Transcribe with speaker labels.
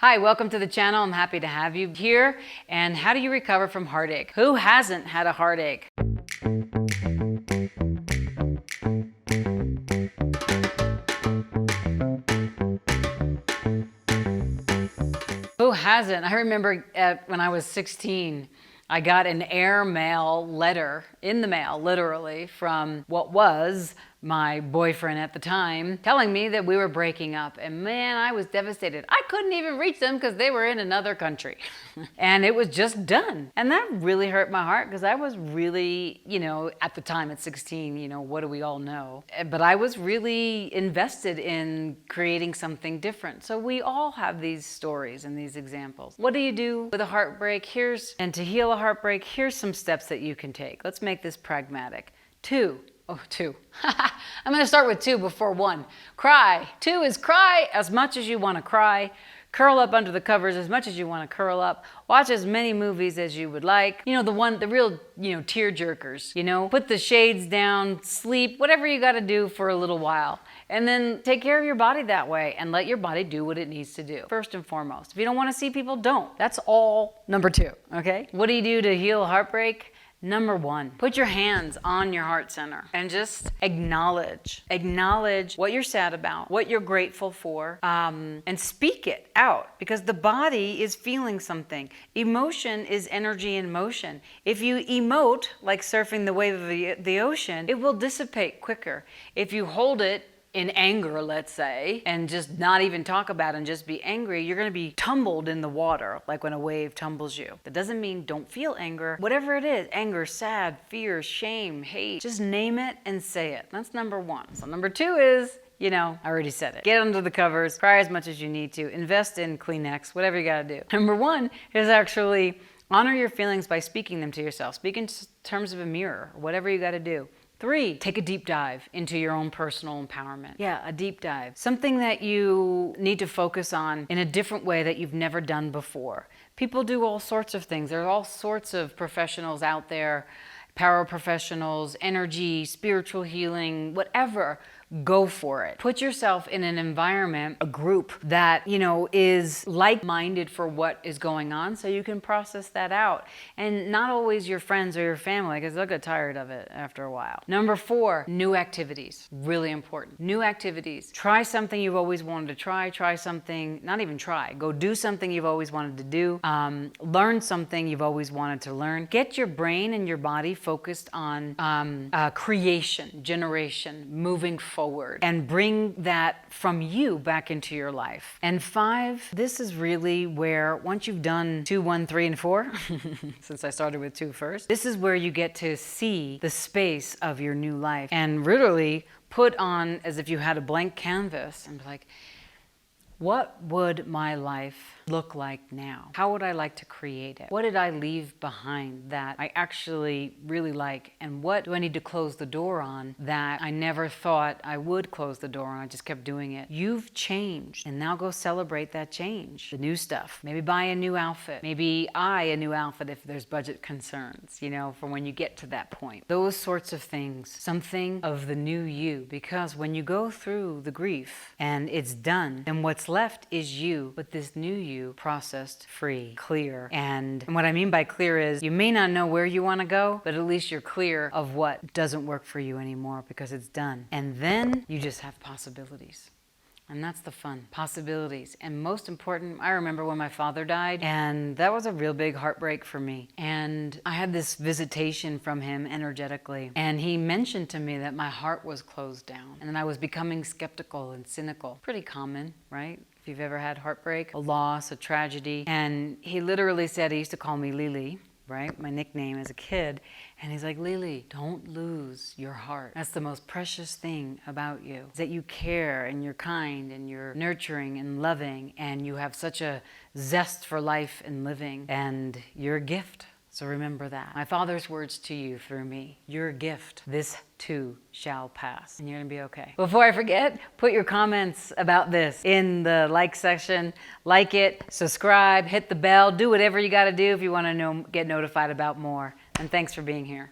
Speaker 1: Hi, welcome to the channel. I'm happy to have you here. And how do you recover from heartache? Who hasn't had a heartache? Who hasn't? I remember when I was 16, I got an airmail letter in the mail, literally, from what was my boyfriend at the time, telling me that we were breaking up. And man, I was devastated. I couldn't even reach them because they were in another country. And it was just done. And that really hurt my heart because I was really, at the time at 16, what do we all know? But I was really invested in creating something different. So we all have these stories and these examples. What do you do with a heartbreak? And to heal a heartbreak, here's some steps that you can take. Let's make this pragmatic. Two. I'm going to start with 2 before 1. Cry. 2 is cry as much as you want to cry. Curl up under the covers as much as you want to curl up. Watch as many movies as you would like. The real, tear jerkers, Put the shades down, sleep, whatever you got to do for a little while. And then take care of your body that way and let your body do what it needs to do. First and foremost. If you don't want to see people, don't. That's all number 2, okay? What do you do to heal heartbreak? Number 1, put your hands on your heart center and just acknowledge what you're sad about, what you're grateful for, and speak it out because the body is feeling something. Emotion is energy in motion. If you emote like surfing the wave of the ocean, it will dissipate quicker. If you hold it in anger, let's say, and just not even talk about it and just be angry, you're going to be tumbled in the water, like when a wave tumbles you. That doesn't mean don't feel anger. Whatever it is, anger, sad, fear, shame, hate, just name it and say it. That's number 1. So number 2 is, I already said it. Get under the covers, cry as much as you need to, invest in Kleenex, whatever you got to do. Number 1 is actually honor your feelings by speaking them to yourself. Speak in terms of a mirror, whatever you got to do. 3, take a deep dive into your own personal empowerment. Yeah, a deep dive. Something that you need to focus on in a different way that you've never done before. People do all sorts of things. There are all sorts of professionals out there, paraprofessionals, energy, spiritual healing, whatever. Go for it. Put yourself in an environment, a group that, is like-minded for what is going on so you can process that out. And not always your friends or your family because they'll get tired of it after a while. Number 4, new activities. Really important. New activities. Try something you've always wanted to try. Try something, not even try. Go do something you've always wanted to do. Learn something you've always wanted to learn. Get your brain and your body focused on creation, generation, moving forward, and bring that from you back into your life. And 5, this is really where once you've done 2, 1, 3, and 4, since I started with 2 first, this is where you get to see the space of your new life and literally put on as if you had a blank canvas and be like, what would my life look like now? How would I like to create it? What did I leave behind that I actually really like? And what do I need to close the door on that I never thought I would close the door on? I just kept doing it. You've changed, and now go celebrate that change. The new stuff. Maybe buy a new outfit. Maybe a new outfit if there's budget concerns, for when you get to that point. Those sorts of things. Something of the new you. Because when you go through the grief and it's done, then what's left is you, but this new you processed, free, clear. And what I mean by clear is you may not know where you want to go, but at least you're clear of what doesn't work for you anymore because it's done. And then you just have possibilities. And that's the fun. Possibilities. And most important, I remember when my father died, and that was a real big heartbreak for me. And I had this visitation from him energetically. And he mentioned to me that my heart was closed down. And I was becoming skeptical and cynical. Pretty common, right? If you've ever had heartbreak, a loss, a tragedy. And he literally said, he used to call me Lily, right? My nickname as a kid. And he's like, Lily, don't lose your heart. That's the most precious thing about you, is that you care and you're kind and you're nurturing and loving and you have such a zest for life and living and you're a gift. So remember that. My Father's words to you through me. You're a gift. This too shall pass. And you're gonna be okay. Before I forget, put your comments about this in the like section. Like it, subscribe, hit the bell, do whatever you gotta do if you wanna get notified about more. And thanks for being here.